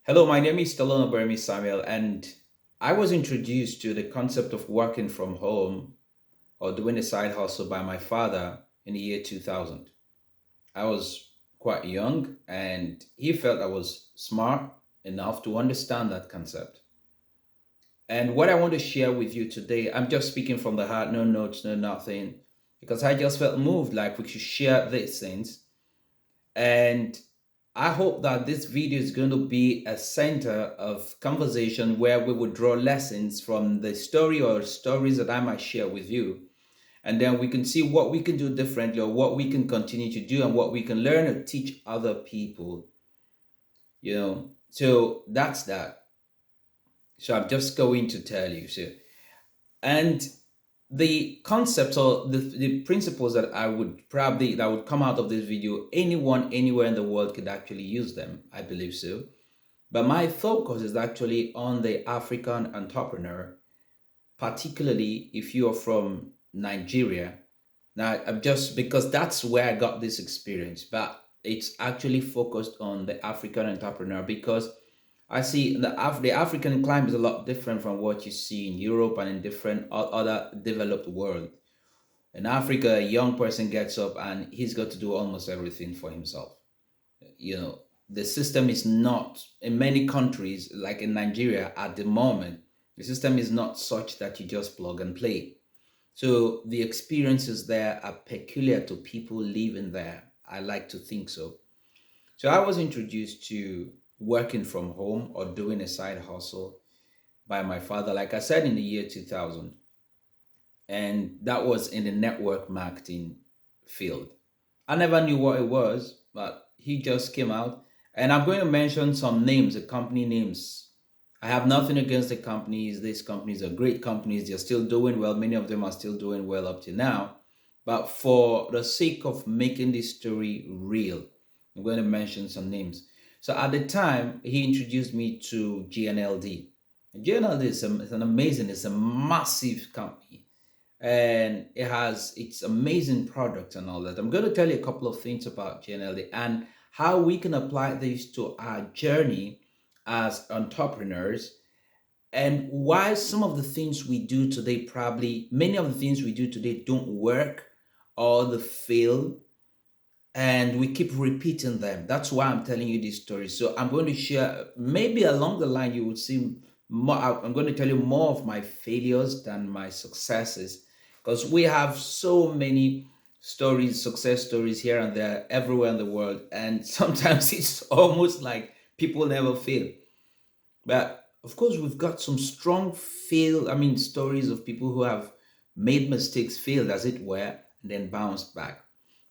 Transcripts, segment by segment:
Hello, my name is Stallone Bermi Samuel, and I was introduced to the concept of working from home or doing a side hustle by my father in the year 2000. I was quite young, and he felt I was smart enough to understand that concept. And what I want to share with you today, I'm just speaking from the heart, no notes, no nothing, because I just felt moved like we should share these things. And I hope that this video is going to be a center of conversation where we would draw lessons from the story or stories that I might share with you. And then we can see what we can do differently or what we can continue to do and what we can learn or teach other people, you know. So that's that. So I'm just going to tell you. And the concepts or the principles that that would come out of this video, anyone anywhere in the world could actually use them. I believe so. But my focus is actually on the African entrepreneur, particularly if you are from Nigeria. Now, I'm just because that's where I got this experience, but it's actually focused on the African entrepreneur because I see the African climate is a lot different from what you see in Europe and in different other developed world. In Africa, a young person gets up and he's got to do almost everything for himself. You know, the system is not in many countries, like in Nigeria at the moment, the system is not such that you just plug and play. So the experiences there are peculiar to people living there. I like to think so. So I was introduced to working from home or doing a side hustle by my father, like I said, in the year 2000. And that was in the network marketing field. I never knew what it was, but he just came out. And I'm going to mention some names, the company names. I have nothing against the companies. These companies are great companies. They're still doing well. Many of them are still doing well up to now. But for the sake of making this story real, I'm going to mention some names. So at the time, he introduced me to GNLD. GNLD is an amazing, it's a massive company and it has its amazing product and all that. I'm going to tell you a couple of things about GNLD and how we can apply this to our journey as entrepreneurs and why some of the things we do today, probably many of the things we do today don't work or they fail and we keep repeating them. That's why I'm telling you this story. So I'm going to share, maybe along the line, you would see more. I'm going to tell you more of my failures than my successes because we have so many stories, success stories here and there, everywhere in the world. And sometimes it's almost like people never fail. But of course, we've got some strong stories of people who have made mistakes, failed as it were, and then bounced back.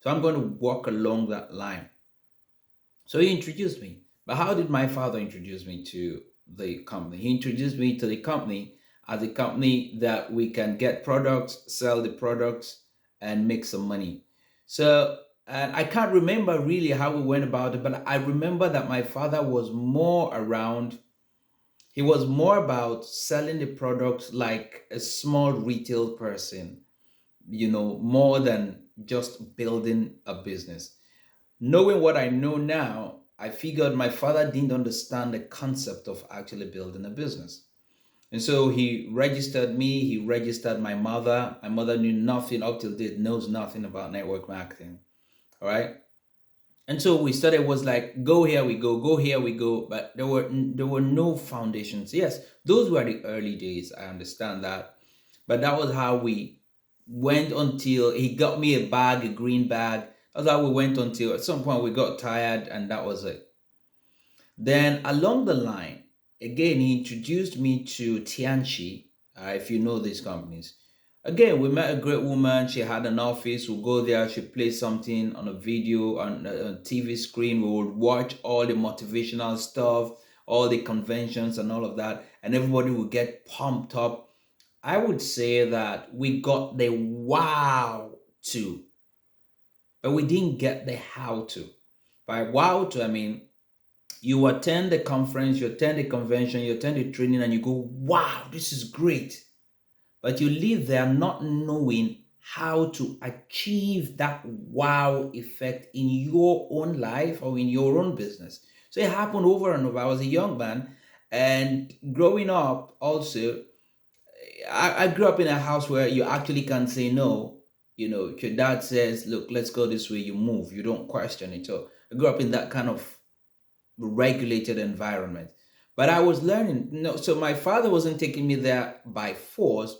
So I'm going to walk along that line. So he introduced me. But how did my father introduce me to the company? He introduced me to the company as a company that we can get products, sell the products, and make some money. So, and I can't remember really how we went about it, but I remember that my father was more around, he was more about selling the product like a small retail person, more than just building a business. Knowing what I know now, I figured my father didn't understand the concept of actually building a business. And so he registered me, he registered my mother. My mother knew nothing up till date, knows nothing about network marketing. All right. And so we started was like, go here we go here we go, but there were no foundations. Yes, those were the early days. I understand that, but that was how we went until he got me a bag, a green bag. That's how we went until at some point we got tired, and that was it. Then along the line, again, he introduced me to Tianchi, if you know these companies. Again, we met a great woman. She had an office. We'll go there. She play something on a video on a TV screen. We would watch all the motivational stuff, all the conventions and all of that. And everybody would get pumped up. I would say that we got the wow to, but we didn't get the how to. By wow to, I mean, you attend the conference, you attend the convention, you attend the training, and you go, wow, this is great. But you leave there not knowing how to achieve that wow effect in your own life or in your own business. So it happened over and over. I was a young man, and growing up also, I grew up in a house where you actually can say no. If your dad says, "Look, let's go this way," you move. You don't question it. So I grew up in that kind of regulated environment. But I was learning. No, so my father wasn't taking me there by force.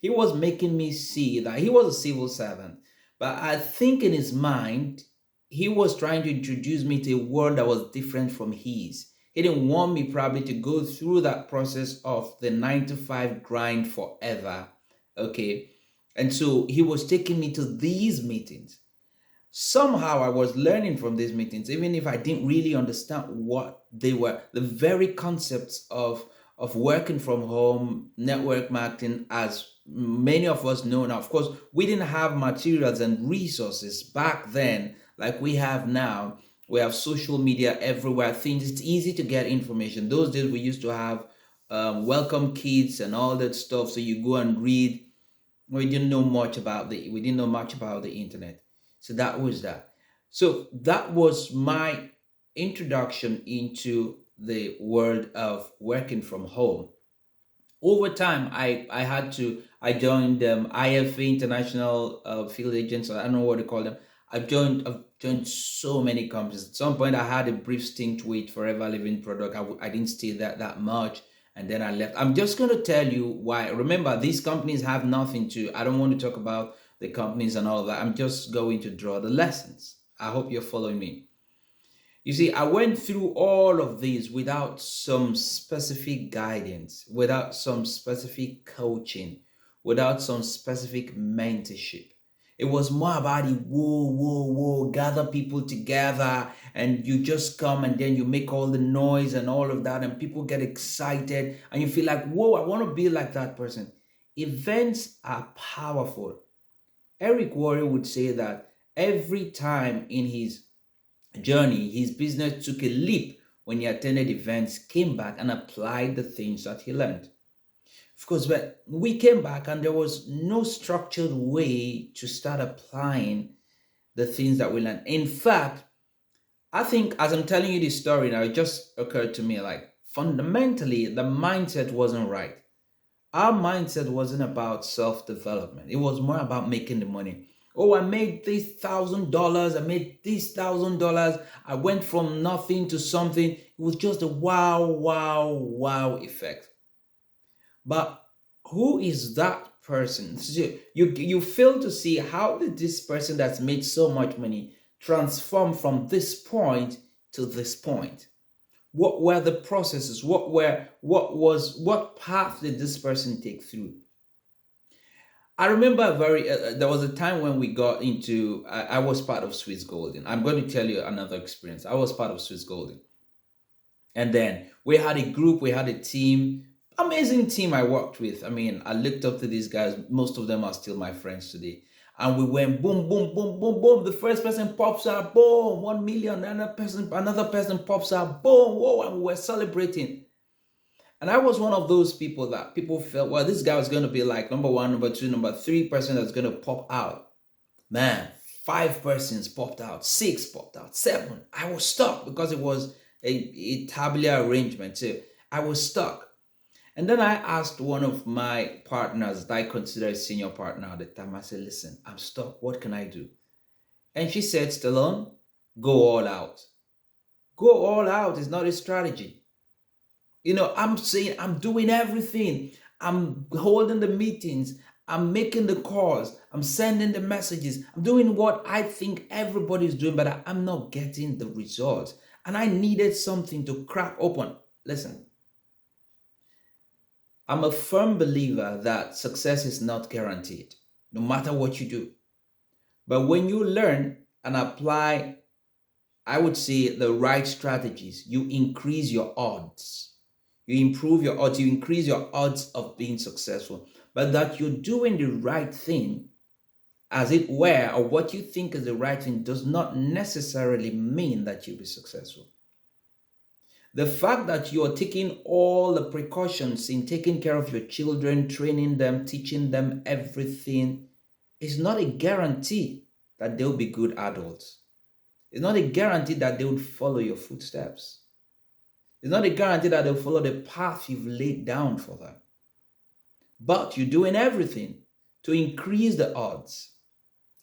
He was making me see that he was a civil servant. But I think in his mind, he was trying to introduce me to a world that was different from his. He didn't want me probably to go through that process of the 9 to 5 grind forever. Okay. And so he was taking me to these meetings. Somehow I was learning from these meetings, even if I didn't really understand what they were. The very concepts of working from home, network marketing, as many of us know now. Of course, we didn't have materials and resources back then like we have now. We have social media everywhere. Things it's easy to get information. Those days we used to have welcome kits and all that stuff. So you go and read. We didn't know much about the internet. So that was that. So that was my introduction into the world of working from home. Over time, I joined IFA, International Field Agents. I don't know what to call them. I've joined so many companies. At some point I had a brief stint with Forever Living Product. I didn't stay that much, and then I left. I'm just going to tell you why. Remember, these companies have nothing to. I don't want to talk about the companies and all of that. I'm just going to draw the lessons. I hope you're following me. You see, I went through all of these without some specific guidance, without some specific coaching, without some specific mentorship. It was more about the whoa, whoa, whoa, gather people together, and you just come and then you make all the noise and all of that, and people get excited, and you feel like, whoa, I want to be like that person. Events are powerful. Eric Worre would say that every time in his journey, his business took a leap when he attended events, came back, and applied the things that he learned. Of course, but we came back and there was no structured way to start applying the things that we learned. In fact, I think as I'm telling you this story now, it just occurred to me like fundamentally, the mindset wasn't right. Our mindset wasn't about self development, it was more about making the money. Oh, I made this $1,000. I made this $1,000. I went from nothing to something. It was just a wow, wow, wow effect. But who is that person? So you fail to see how did this person that's made so much money transform from this point to this point? What were the processes? What path did this person take through? I remember there was a time when we got into, I was part of Swiss Golden. I'm going to tell you another experience. I was part of Swiss Golden. And then we had a group, we had a team, amazing team I worked with. I mean, I looked up to these guys. Most of them are still my friends today. And we went boom, boom, boom, boom, boom. The first person pops out, boom, 1 million. Another person pops out, boom, whoa, and we were celebrating. And I was one of those people that people felt, well, this guy was going to be like number one, number two, number three person that's going to pop out. Man, 5 persons popped out, 6 popped out, 7. I was stuck because it was a tabular arrangement. So I was stuck. And then I asked one of my partners that I consider a senior partner at the time. I said, listen, I'm stuck. What can I do? And she said, Stallone, go all out. Go all out is not a strategy. I'm saying I'm doing everything. I'm holding the meetings. I'm making the calls. I'm sending the messages. I'm doing what I think everybody's doing, but I'm not getting the results. And I needed something to crack open. Listen, I'm a firm believer that success is not guaranteed, no matter what you do. But when you learn and apply, I would say, the right strategies, you increase your odds. You improve your odds, you increase your odds of being successful. But that you're doing the right thing, as it were, or what you think is the right thing, does not necessarily mean that you'll be successful. The fact that you're taking all the precautions in taking care of your children, training them, teaching them everything, is not a guarantee that they'll be good adults. It's not a guarantee that they would follow your footsteps. It's not a guarantee that they'll follow the path you've laid down for them. But you're doing everything to increase the odds.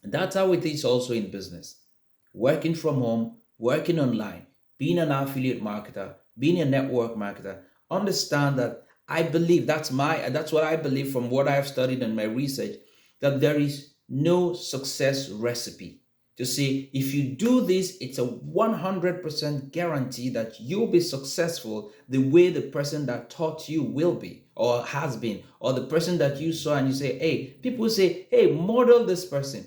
And that's how it is also in business. Working from home, working online, being an affiliate marketer, being a network marketer. Understand that I believe that's what I believe from what I've studied in my research, that there is no success recipe. To say if you do this, it's a 100% guarantee that you'll be successful the way the person that taught you will be or has been, or the person that you saw and you say, hey, people say, hey, model this person.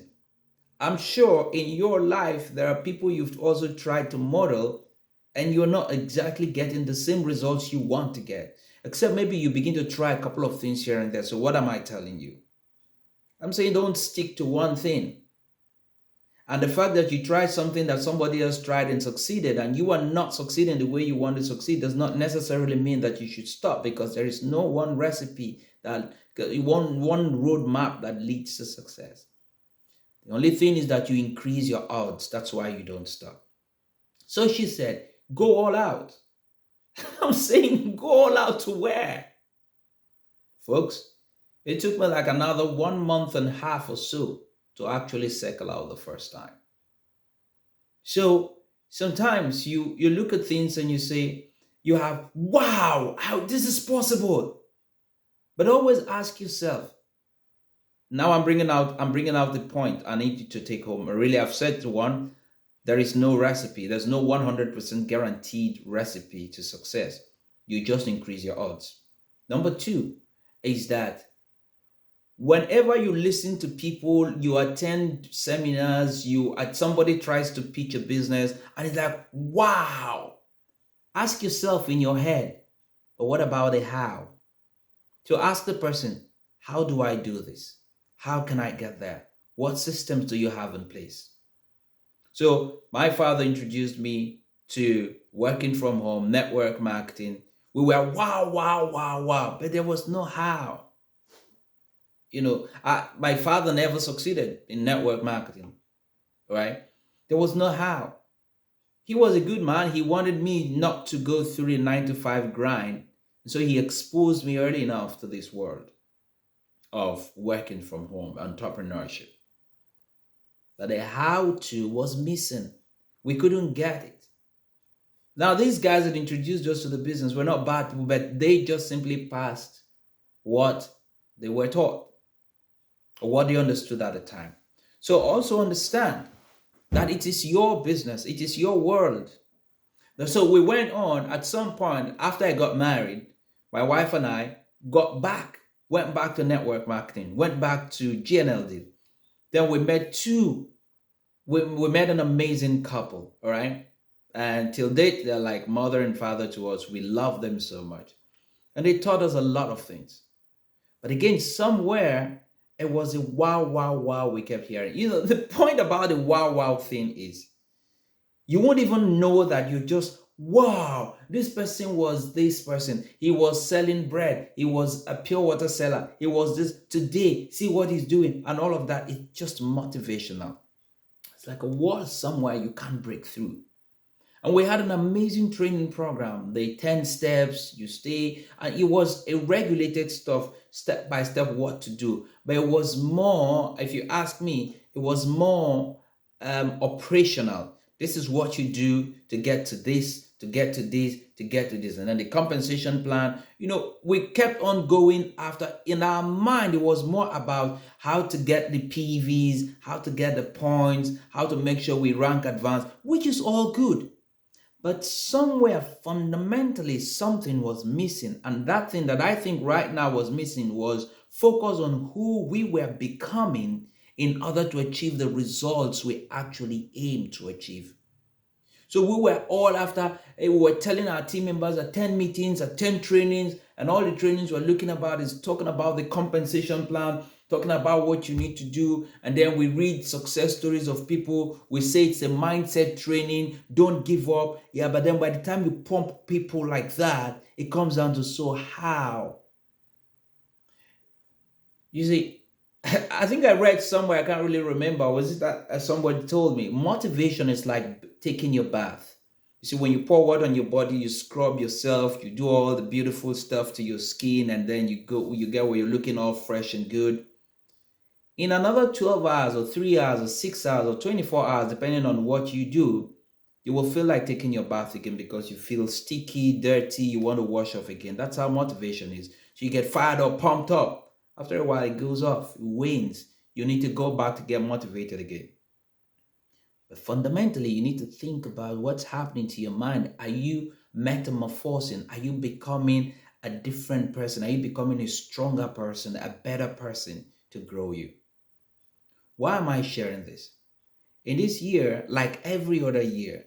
I'm sure in your life there are people you've also tried to model and you're not exactly getting the same results you want to get, except maybe you begin to try a couple of things here and there. So what am I telling you? I'm saying don't stick to one thing. And the fact that you tried something that somebody else tried and succeeded, and you are not succeeding the way you want to succeed, does not necessarily mean that you should stop, because there is no one recipe, that one roadmap that leads to success. The only thing is that you increase your odds. That's why you don't stop. So she said, go all out. I'm saying go all out to where? Folks, it took me like another 1.5 months or so to actually cycle out the first time. So sometimes you look at things and you say, you have, wow, how this is possible. But always ask yourself, now I'm bringing out the point I need you to take home. Really, I've said to one, there is no recipe. There's no 100% guaranteed recipe to success. You just increase your odds. Number two is that whenever you listen to people, you attend seminars, somebody tries to pitch a business and it's like, wow, ask yourself in your head, but what about the how? To ask the person, how do I do this? How can I get there? What systems do you have in place? So my father introduced me to working from home, network marketing. We were wow, wow, wow, wow, but there was no how. My father never succeeded in network marketing, right? There was no how. He was a good man. He wanted me not to go through a 9 to 5 grind. So he exposed me early enough to this world of working from home, entrepreneurship. But the how to was missing. We couldn't get it. Now, these guys that introduced us to the business were not bad people, but they just simply passed what they were taught or what they understood at the time. So also understand that it is your business, it is your world. So we went on at some point after I got married, my wife and I went back to network marketing, went back to GNLD. Then we met an amazing couple, all right? And till date, they're like mother and father to us. We love them so much. And they taught us a lot of things. But again, somewhere, it was a wow, wow, wow we kept hearing. The point about the wow, wow thing is, you won't even know that you just, wow, this person was this person. He was selling bread. He was a pure water seller. He was this today. See what he's doing. And all of that is just motivational. It's like a wall somewhere you can't break through. And we had an amazing training program, the 10 steps, you stay, and it was a regulated stuff, step by step, what to do. But it was more, if you ask me, it was more operational. This is what you do to get to this, to get to this, to get to this. And then the compensation plan, we kept on going after. In our mind, it was more about how to get the PVs, how to get the points, how to make sure we rank advanced, which is all good. But somewhere fundamentally something was missing. And that thing that I think right now was missing was focus on who we were becoming in order to achieve the results we actually aim to achieve. So we were all after, we were telling our team members, attend meetings, attend trainings, and all the trainings we're looking about is talking about the compensation plan, talking about what you need to do. And then we read success stories of people. We say it's a mindset training, don't give up. Yeah, but then by the time you pump people like that, it comes down to, so how? You see, I think I read somewhere, I can't really remember, was it that somebody told me, motivation is like taking your bath. You see, when you pour water on your body, you scrub yourself, you do all the beautiful stuff to your skin, and then you get where you're looking all fresh and good. In another 12 hours or 3 hours or 6 hours or 24 hours, depending on what you do, you will feel like taking your bath again because you feel sticky, dirty, you want to wash off again. That's how motivation is. So you get fired up, pumped up. After a while, it goes off, it wanes. You need to go back to get motivated again. But fundamentally, you need to think about what's happening to your mind. Are you metamorphosing? Are you becoming a different person? Are you becoming a stronger person, a better person to grow you? Why am I sharing this? In this year, like every other year,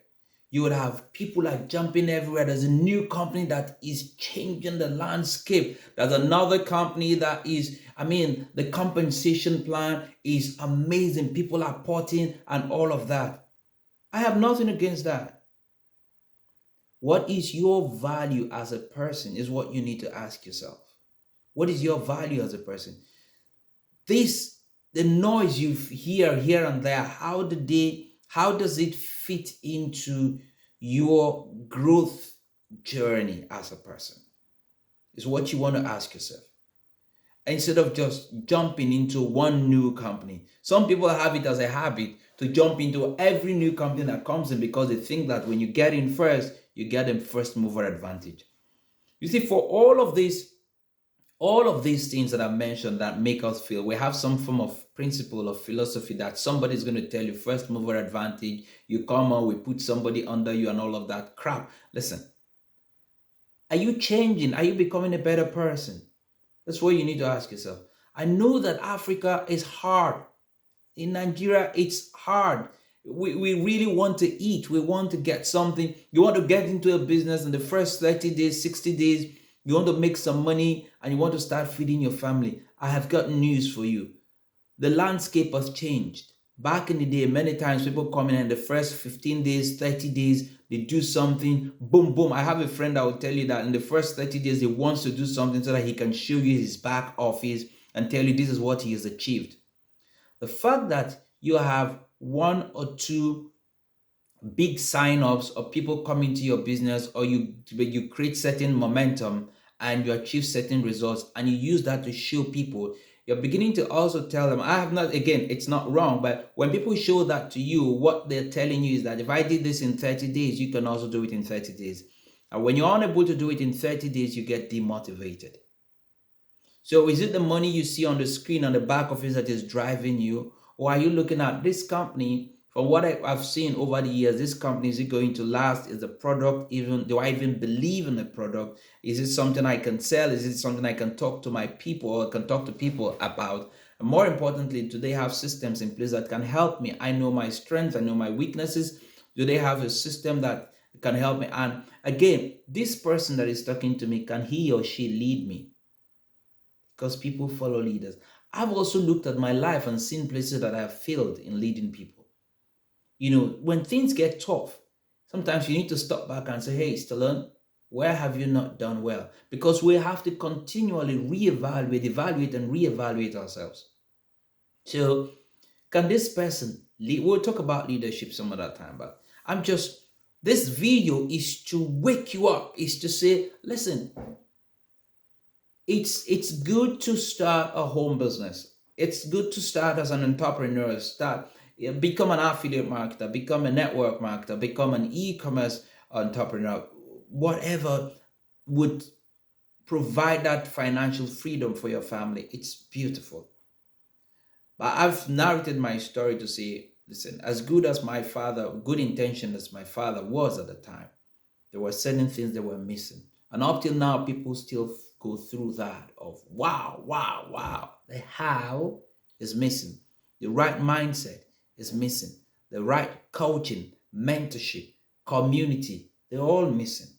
you would have people like jumping everywhere. There's a new company that is changing the landscape. There's another company that is, the compensation plan is amazing. People are porting and all of that. I have nothing against that. What is your value as a person is what you need to ask yourself. What is your value as a person? The noise you hear here and there, how does it fit into your growth journey as a person? Is what you want to ask yourself. Instead of just jumping into one new company. Some people have it as a habit to jump into every new company that comes in because they think that when you get in first, you get a first mover advantage. You see, for all of these things that I've mentioned that make us feel, we have some form of principle or philosophy that somebody's going to tell you first mover advantage, you come on, we put somebody under you and all of that crap. Listen, are you changing? Are you becoming a better person? That's what you need to ask yourself. I know that Africa is hard. In Nigeria, it's hard. We really want to eat. We want to get something. You want to get into a business in the first 30 days, 60 days. You want to make some money and you want to start feeding your family. I have got news for you. The landscape has changed. Back in the day, many times people come in the first 15 days, 30 days, they do something, boom, boom. I have a friend that will tell you that in the first 30 days, he wants to do something so that he can show you his back office and tell you this is what he has achieved. The fact that you have one or two big sign-ups or people coming to your business, or you create certain momentum and you achieve certain results and you use that to show people, you're beginning to also tell them, it's not wrong, but when people show that to you, what they're telling you is that if I did this in 30 days, you can also do it in 30 days. And when you're unable to do it in 30 days, you get demotivated. So is it the money you see on the screen on the back office that is driving you? Or are you looking at this company? From what I've seen over the years, this company, is it going to last? Is the product do I even believe in the product? Is it something I can sell? Is it something I can talk to my people or can talk to people about? And more importantly, do they have systems in place that can help me? I know my strengths, I know my weaknesses. Do they have a system that can help me? And again, this person that is talking to me, can he or she lead me? Because people follow leaders. I've also looked at my life and seen places that I have failed in leading people. When things get tough, sometimes you need to stop back and say, hey, Stallone, where have you not done well? Because we have to continually evaluate and reevaluate ourselves. So can this person lead? We'll talk about leadership some other time, but this video is to wake you up, is to say, listen, it's good to start a home business. It's good to start as an entrepreneur, become an affiliate marketer, become a network marketer, become an e-commerce entrepreneur, whatever would provide that financial freedom for your family. It's beautiful. But I've narrated my story to say, listen, as good intention as my father was at the time, there were certain things that were missing. And up till now, people still go through that of wow. The how is missing. The right mindset is missing. The right coaching, mentorship, community, they're all missing.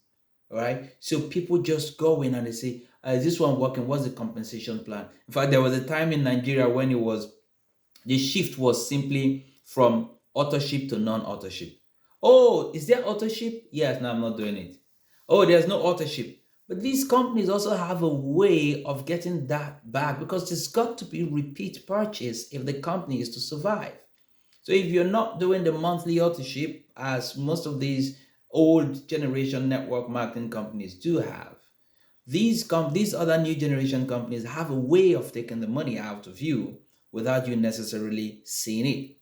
All right. So people just go in and they say, is this one working? What's the compensation plan? In fact, there was a time in Nigeria when the shift was simply from authorship to non-authorship. Oh, is there authorship? Yes, no, I'm not doing it. Oh, there's no authorship. But these companies also have a way of getting that back because there's got to be repeat purchase if the company is to survive. So if you're not doing the monthly authorship, as most of these old generation network marketing companies do have. These other new generation companies have a way of taking the money out of you without you necessarily seeing it.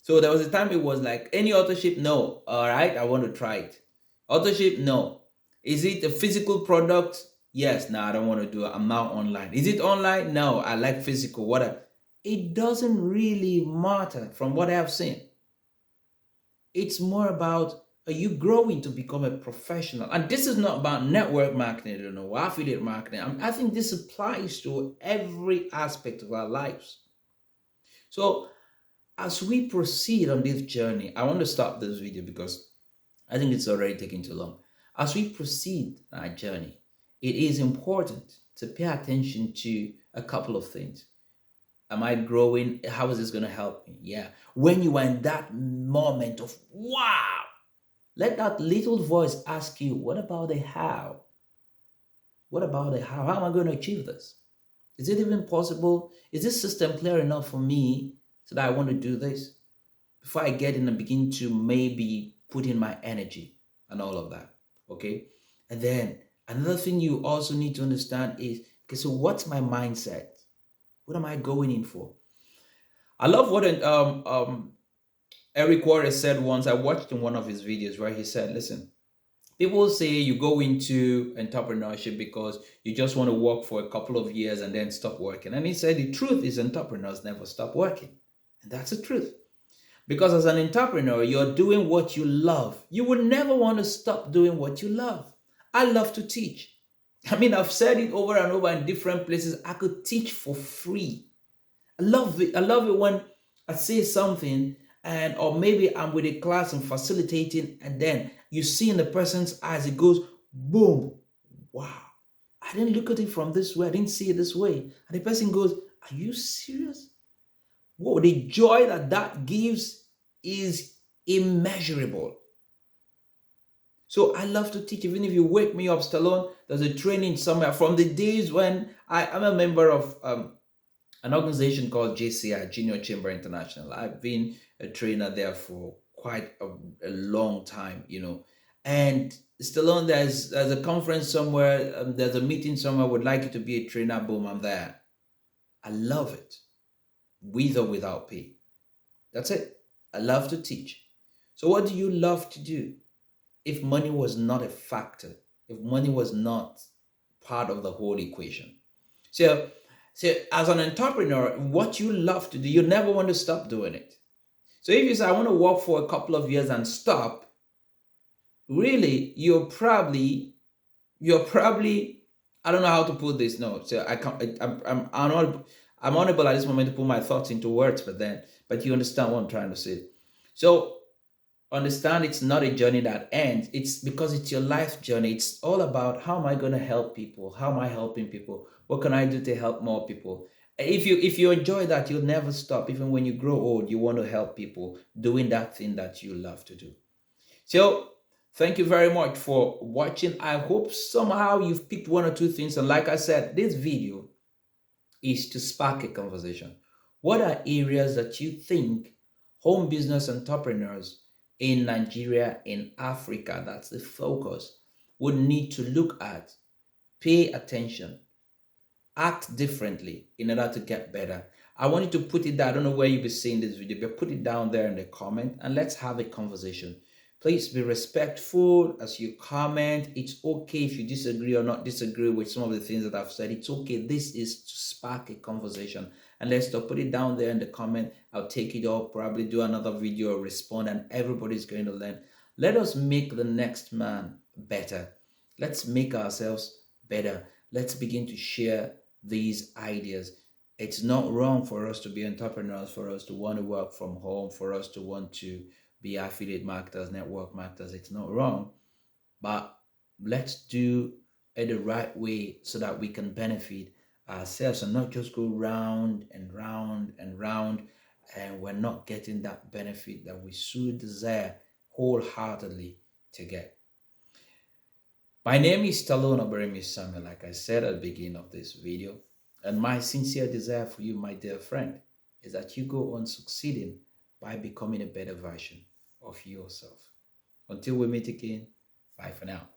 So there was a time it was like, any authorship? No. All right, I want to try it. Authorship? No. Is it a physical product? Yes. No, I don't want to do it. I'm now online. Is it online? No, I like physical. What? It doesn't really matter from what I have seen. It's more about, are you growing to become a professional? And this is not about network marketing, or affiliate marketing. I think this applies to every aspect of our lives. So as we proceed on this journey, I want to stop this video because I think it's already taking too long. As we proceed on our journey, it is important to pay attention to a couple of things. Am I growing? How is this going to help me? Yeah. When you are in that moment of wow, let that little voice ask you, what about the how? What about the how? How am I going to achieve this? Is it even possible? Is this system clear enough for me so that I want to do this? Before I get in and begin to maybe put in my energy and all of that. Okay. And then another thing you also need to understand is, okay, so what's my mindset? What am I going in for? I love what Eric Warren said once. I watched in one of his videos where he said, listen, people say you go into entrepreneurship because you just want to work for a couple of years and then stop working. And he said the truth is entrepreneurs never stop working. And that's the truth. Because as an entrepreneur, you're doing what you love. You would never want to stop doing what you love. I love to teach. I mean, I've said it over and over in different places. I could teach for free. I love it. I love it when I say something and or maybe I'm with a class and facilitating, and then you see in the person's eyes, it goes boom. Wow. I didn't look at it from this way. I didn't see it this way. And the person goes, are you serious? Whoa, the joy that gives is immeasurable. So I love to teach. Even if you wake me up, Stallone, there's a training somewhere from the days when I'm a member of an organization called JCI, Junior Chamber International. I've been a trainer there for quite a long time, And Stallone, there's a conference somewhere, there's a meeting somewhere, would like you to be a trainer, boom, I'm there. I love it, with or without pay. That's it. I love to teach. So what do you love to do? If money was not a factor, if money was not part of the whole equation. So as an entrepreneur, what you love to do, you never want to stop doing it. So if you say, I want to work for a couple of years and stop, really, you're probably, I don't know how to put this. No, so I can't, I'm unable at this moment to put my thoughts into words, but you understand what I'm trying to say. So understand, it's not a journey that ends. It's because it's your life journey. It's all about, how am I going to help people? How am I helping people? What can I do to help more people? If you enjoy that, you'll never stop. Even when you grow old, you want to help people doing that thing that you love to do. So thank you very much for watching. I hope somehow you've picked one or two things. And like I said, this video is to spark a conversation. What are areas that you think home business entrepreneurs in Nigeria, in Africa, that's the focus, would need to look at, pay attention, act differently in order to get better? I want you to put it down. I don't know where you'll be seeing this video, but put it down there in the comment and let's have a conversation. Please be respectful as you comment. It's okay if you disagree or not disagree with some of the things that I've said. It's okay. This is to spark a conversation. And let's stop. Put it down there in the comment. I'll take it up, probably do another video or respond, and everybody's going to learn. Let us make the next man better. Let's make ourselves better. Let's begin to share these ideas. It's not wrong for us to be entrepreneurs, for us to want to work from home, for us to want to be affiliate marketers, network marketers. It's not wrong, but let's do it the right way so that we can benefit ourselves and not just go round and round and round, and we're not getting that benefit that we should desire wholeheartedly to get. My name is Stallone Oberemi Samuel, like I said at the beginning of this video, and my sincere desire for you, my dear friend, is that you go on succeeding by becoming a better version of yourself. Until we meet again, bye for now.